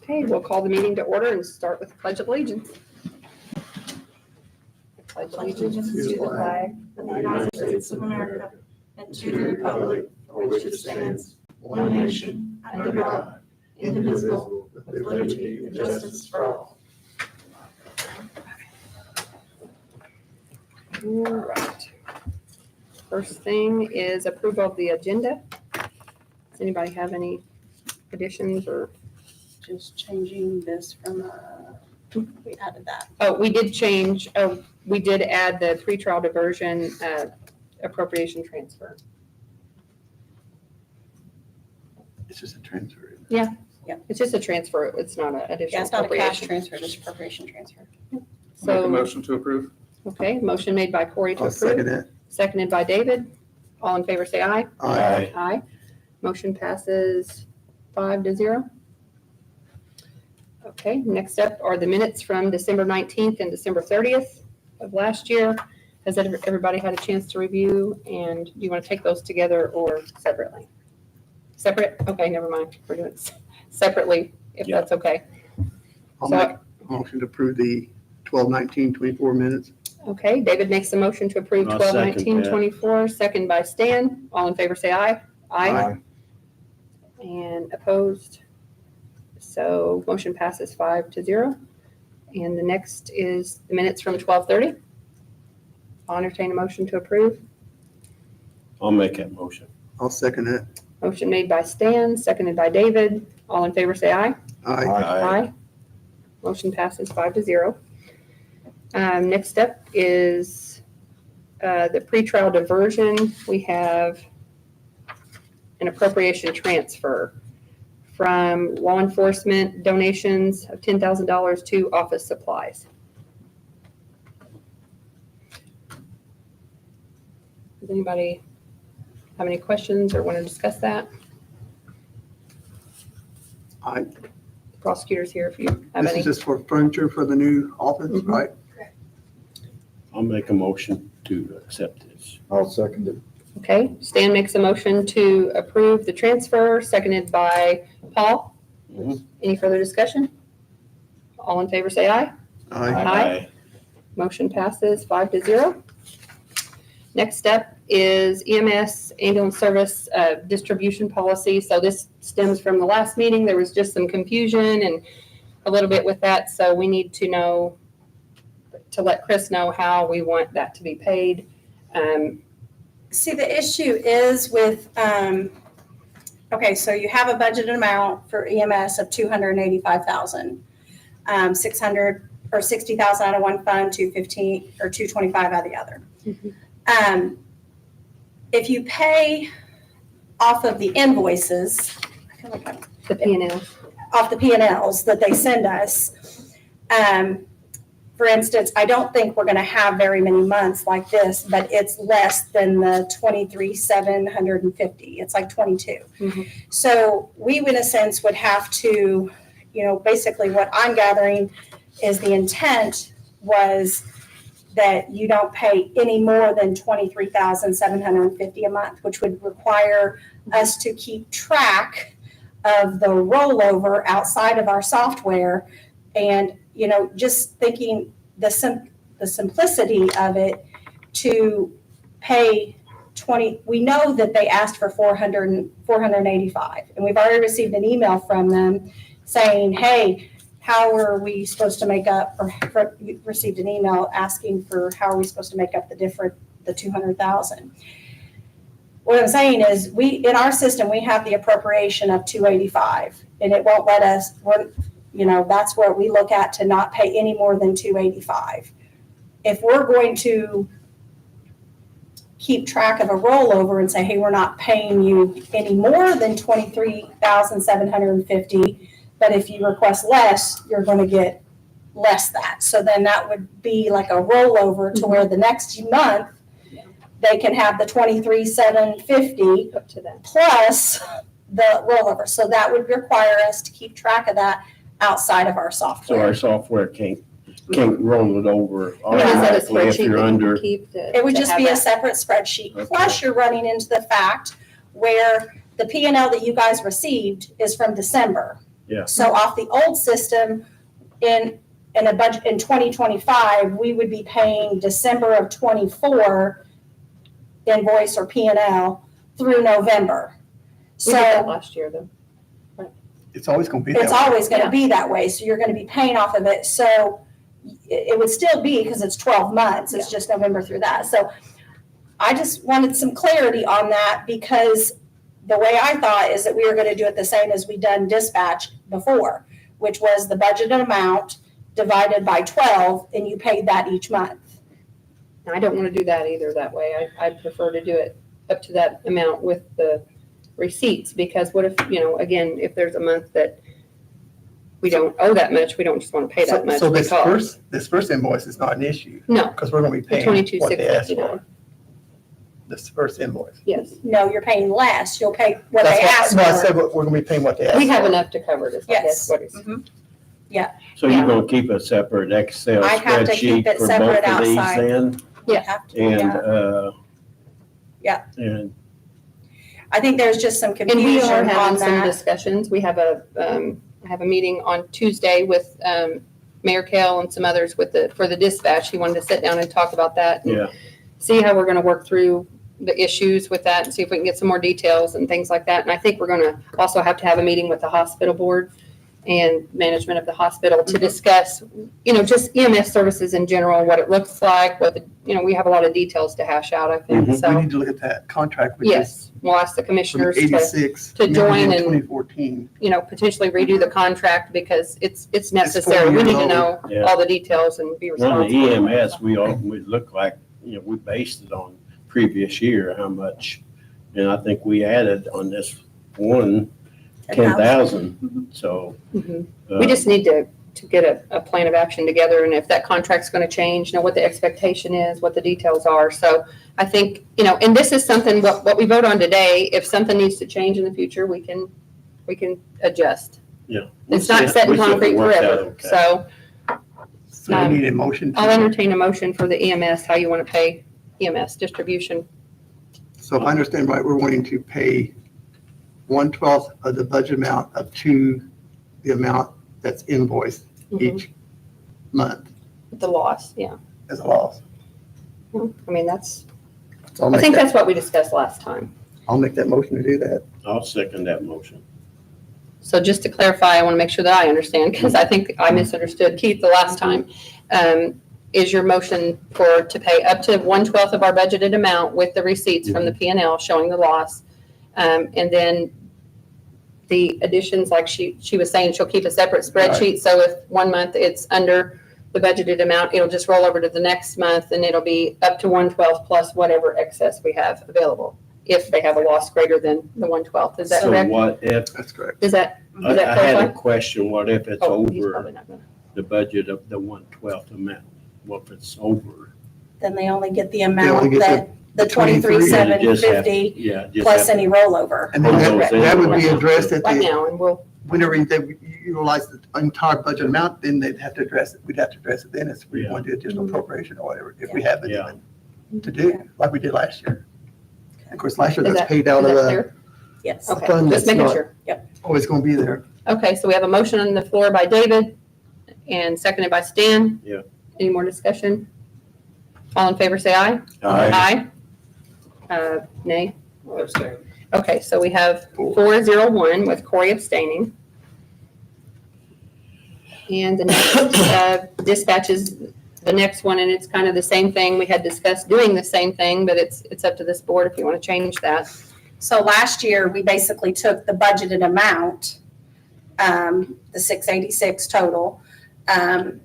Okay, we'll call the meeting to order and start with the Pledge of Allegiance. I pledge allegiance to the flag of the United States of America and to the republic for which it stands, one nation, under God, indivisible, with liberty and justice for all. All right. First thing is approval of the agenda. Does anybody have any additions or? Just changing this from, we added that. Oh, we did add the pretrial diversion appropriation transfer. It's just a transfer. It's just a transfer. It's not an additional Yeah, it's not a cash appropriation. transfer, just appropriation transfer. Make a So, motion to approve. okay, motion made by Corey to I'll second approve, it. seconded by David. All in favor, say aye. Aye. Aye. Motion passes 5-0. Okay, next up are the minutes from December 19th and December 30th of last year. Has everybody had a chance to review? And do you want to take those together or separately? Separate? Okay, never mind. We're doing it separately, if Yeah. that's okay. I'll So- make a motion to approve the 12/19/24 minutes. Okay, David makes a motion to approve I'll 12/19/24, second by Stan. All in favor, say aye. Aye. And opposed? So motion passes 5-0. And the next is the minutes from 12:30. I'll entertain a motion to approve. I'll make that motion. I'll second it. Motion made by Stan, seconded by David. All in favor, say aye. Aye. Motion passes 5-0. Next up is the pretrial diversion. We have an appropriation transfer from law enforcement donations of $10,000 to office supplies. Does anybody have any questions or want to discuss that? Aye. Prosecutors here if you have This any. is just for furniture for the new office, Mhm. right? I'll make a motion to accept this. I'll second it. Okay, Stan makes a motion to approve the transfer, seconded by Paul. Mhm. Any further discussion? All in favor, say aye. Aye. Motion passes 5-0. Next up is EMS ambulance service distribution policy. So this stems from the last meeting. There was just some confusion and a little bit with that. So we need to know, to let Chris know how we want that to be paid. See, the issue is with, okay, so you have a budgeted amount for EMS of 285,000. 600 or 60,000 out of one fund, 215 or 225 out of the other. Mhm. If you pay off of the invoices, I feel like I'm The P&L. off the P&Ls that they send us. For instance, I don't think we're going to have very many months like this, but it's less than the 23,750. It's like 22. Mhm. So we, in a sense, would have to, basically what I'm gathering is the intent was that you don't pay any more than 23,750 a month, which would require us to keep track of the rollover outside of our software. And, just thinking the simplicity of it to pay 20, we know that they asked for 485. And we've already received an email from them saying, hey, how are we supposed to make up, or we received an email asking for how are we supposed to make up the 200,000. What I'm saying is in our system, we have the appropriation of 285 and it won't let us, that's where we look at to not pay any more than 285. If we're going to keep track of a rollover and say, hey, we're not paying you any more than 23,750, but if you request less, you're going to get less that. So then that would be like a rollover to where the next month they can have the 23,750 Up to them. plus the rollover. So that would require us to keep track of that outside of our So software. our software can't roll it over Is that a automatically if spreadsheet you're that you under. keep to- It would to just have be a that? separate spreadsheet. Okay. Plus you're running into the fact where the P&L that you guys received is from December. Yeah. So off the old system, in a budget, in 2025, we would be paying December of 24 invoice or P&L through November. We did that So last year though. It's always gonna be that it's way. always gonna Yeah. be that way, so you're gonna be paying off of it, so it would still be, because it's 12 months, it's just November through that, so I just wanted some clarity on that, because the way I thought is that we were gonna do it the same as we done dispatch before, which was the budgeted amount divided by 12, and you paid that each month. And I don't want to do that either that way. I prefer to do it up to that amount with the receipts, because what if, again, if there's a month that we don't owe that much, we don't just want to pay that much. So this because- first invoice is not an issue, No, because we're gonna be the paying what they asked 22,659, for. This first invoice. yes. No, you're paying less, you'll pay what they asked No, I for. said we're gonna be paying what they asked for. We have enough to cover this, I Yes. guess, what is. Mhm. So you're gonna keep a separate Excel I have to keep spreadsheet it for separate both of these outside. then? You Yeah. have to, And, yeah. Yeah. And, I think there's just some And we confusion are on having some that. discussions. We have I have a meeting on Tuesday with Mayor Kell and some others for the dispatch. He wanted to sit down and talk about that. And yeah, see how we're going to work through the issues with that and see if we can get some more details and things like that. And I think we're going to also have to have a meeting with the hospital board and management of the hospital to discuss, just EMS services in general, what it looks like, we have a lot of details to hash out, I think. We So, need to look at that contract, which is yes, we'll ask the from commissioners to, 86. to join and- 2014. potentially redo the contract because it's necessary. We 4 need years to know old. Yeah. all the details and be on responsible. the EMS, we look like, we based it on previous year, how much. And I think we added on this one, 10,000, so. Mhm. uh, We just need to get a plan of action together, and if that contract's gonna change, what the expectation is, what the details are. So I think, and this is something, what we vote on today, if something needs to change in the future, we can adjust. Yeah. It's not set in We said it concrete worked out forever, okay. so So we need a motion. I'll entertain a motion for the EMS, how you wanna pay EMS distribution. So if I understand right, we're wanting to pay 1/12 of the budget amount up to the amount that's invoiced each month The loss, yeah. as a loss. I mean, that's, So I'll I make think that, that's what we discussed last time. I'll make that motion to do that. I'll second that motion. So just to clarify, I want to make sure that I understand, because I think I misunderstood Keith the last time. Is your motion to pay up to 1/12 of our budgeted amount with the receipts from the P&L showing the loss? And then the additions, like she was saying, she'll keep a separate spreadsheet. So if one month it's under the budgeted amount, it'll just roll over to the next month and it'll be up to 1/12 plus whatever excess we have available, if they have a loss greater than the 1/12. Is that So correct? what if, That's correct. Is that I that had a clarify? question, what if it's Oh, he's over probably not gonna. the budget of the 1/12 amount? What if it's over? Then they only get the only amount get that, the 23,750 Yeah, just plus have, any rollover. And then that would be addressed at Right the, now, and we'll, whenever they utilize the entire budget amount, then they'd have to address it. We'd have to address it then if we Yeah. want to do additional Mhm. appropriation or whatever, if we have it Yeah. even to do, like we did last year. Of course, last year is that's that, paid is out of that the, clear? Yes. Okay, fund just that's making not- sure. always going to be there. Okay, so we have a motion on the floor by David and seconded by Stan. Yeah. Any more discussion? All in favor, say aye. Aye. Nay? Okay, so we have 401 with Corey abstaining. And the next dispatch is the next one, and it's kind of the same thing. We had discussed doing the same thing, but it's up to this board if you want to change that. So last year, we basically took the budgeted amount, the 686 total, and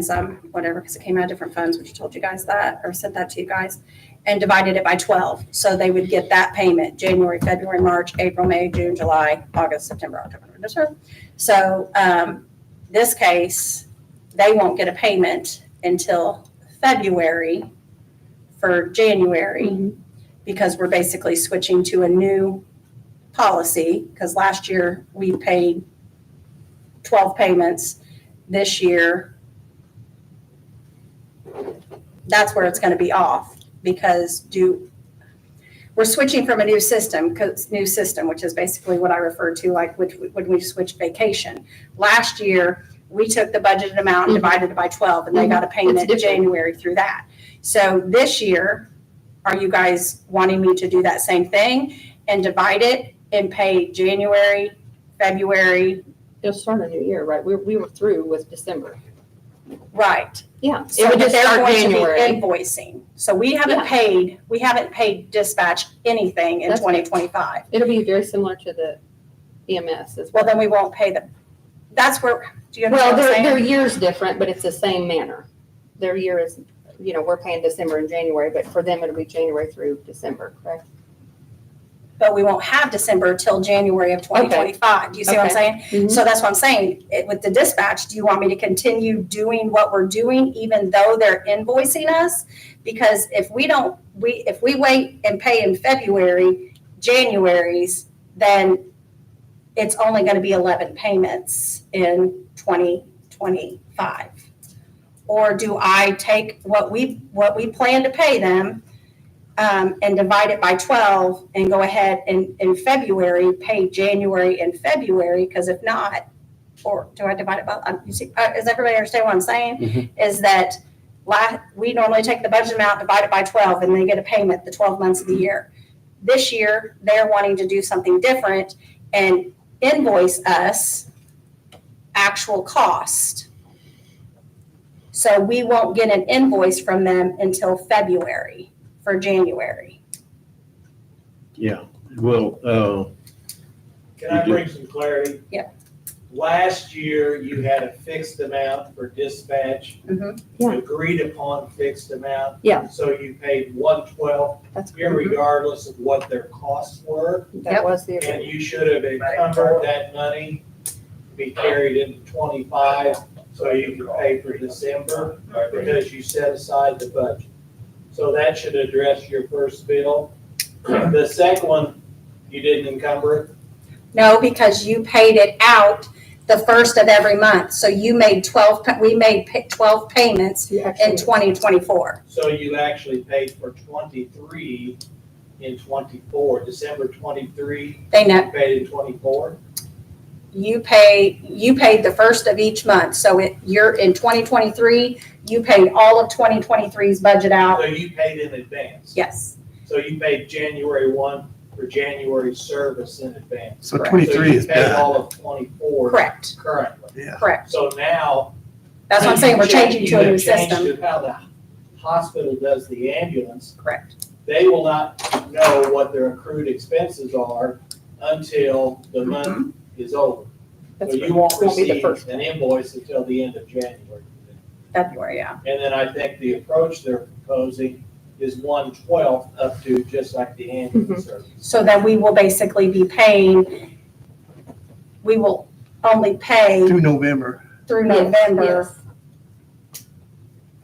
some, whatever, because it came out of different funds, which told you guys that, or sent that to you guys, and divided it by 12. So they would get that payment, January, February, March, April, May, June, July, August, September, October, November, December. So this case, they won't get a payment until February for January, because we're basically switching to a new policy, because last year we paid 12 payments. This year, that's where it's going to be off, because we're switching from a new system, which is basically what I referred to, like when we switched vacation. Last year, we took the budgeted amount and divided it by 12, and they got a payment in different. January through that. So this year, are you guys wanting me to do that same thing and divide it and pay January, February? It'll start a new year, right? We were through with December. Right. Yeah. So It would just they're start going to be January. invoicing. So we haven't paid dispatch anything in That's good. 2025. It'll be very similar to the EMS as Well, well. then we won't pay them. That's where, do you Well, understand what I'm their saying? year's different, but it's the same manner. Their year is, we're paying December and January, but for them, it'll be January through December, correct? But we won't have December till January of 2025. Do you see what I'm saying? Mhm. So that's what I'm saying. With the dispatch, do you want me to continue doing what we're doing even though they're invoicing us? Because if we wait and pay in February, January's, then it's only going to be 11 payments in 2025. Or do I take what we plan to pay them and divide it by 12 and go ahead and in February pay January and February? Because if not, or do I divide it by? Does everybody understand what I'm saying? Mhm. Is that we normally take the budget amount, divide it by 12, and they get a payment the 12 months of the year. This year, they're wanting to do something different and invoice us actual cost. So we won't get an invoice from them until February for January. Yeah, well, Can I bring some clarity? Yeah. Last year, you had a fixed amount for dispatch. Mhm. Yeah. Agreed upon fixed amount. Yeah. So you paid 1/12 That's irregardless of what their costs were. That was the And you should have encumbered that money to be carried into 25, so you could pay for December, because you set aside the budget. So that should address your first bill. The second one, you didn't encumber it. No, because you paid it out the first of every month. So you made 12, we made 12 payments in 2024. So you actually paid for 23 in 24, December 23, They know, you paid in 24? you paid the first of each month. So you're in 2023, you paid all of 2023's budget out. So you paid in advance? Yes, So you paid January 1 for January service in advance? So Correct. 23 is So you paid bad. all of 24 correct, currently. Yeah. correct. So now. That's what I'm saying, we're changing to a new You have changed system. to how the hospital does the ambulance. Correct. They will not know what their accrued expenses are until the month is over. So you won't be the receive first. an invoice until the end of January. February, yeah. And then I think the approach they're proposing is 1/12 up to just like the ambulance service. So that we will basically be paying, we will only pay Through November. through Yes, November. yes.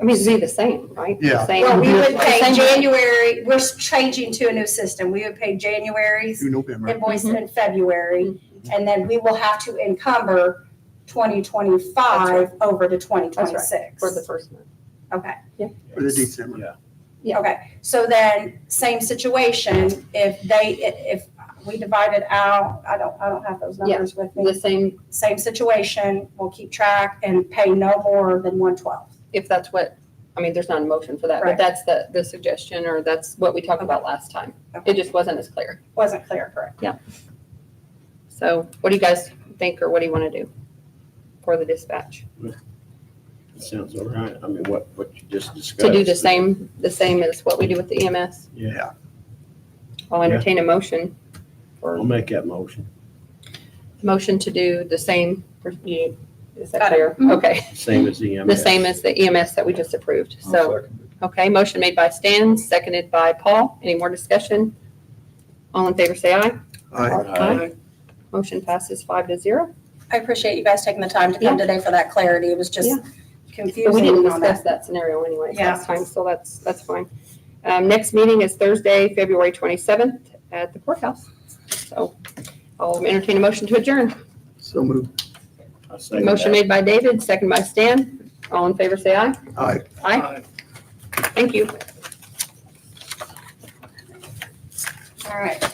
I mean, it'd be the same, right? Yeah. Same- Well, we would the pay same- January, we're changing to a new system. We would pay January's Through November. invoice in February, and then we will have to encumber 2025 over to 2026. For the first month. Okay, For the December. Yeah. okay. So then, same situation, if we divide it out, I don't have those numbers with The me. same, Same situation, we'll keep track and pay no more than 1/12. if that's what, I mean, there's not a motion for that, but Right. that's the suggestion, or that's what we talked about last time. Okay. It just wasn't as clear. Wasn't clear, correct? So what do you guys think, or what do you want to do for the dispatch? sounds all right. I mean, what you just discussed. To do the same as what we do with the EMS? Yeah, I'll entertain a motion I'll for, make that motion. motion to do the same for you. Is that Got it. clear? Mhm. Okay. Same as the EMS. The same as the EMS that we just approved. So, okay, motion made by Stan, seconded by Paul. Any more discussion? All in favor, say aye. Aye. Motion passes 5-0. I appreciate you guys taking the time to come today for that clarity. It was just Yeah. But we confusing didn't on discuss that. that scenario anyways Yeah. last time, so that's fine. Next meeting is Thursday, February 27th at the courthouse. So I'll entertain a motion to adjourn. So moved. I second Motion that. made by David, second by Stan. All in favor, say aye. Aye. Aye. Thank you. All right.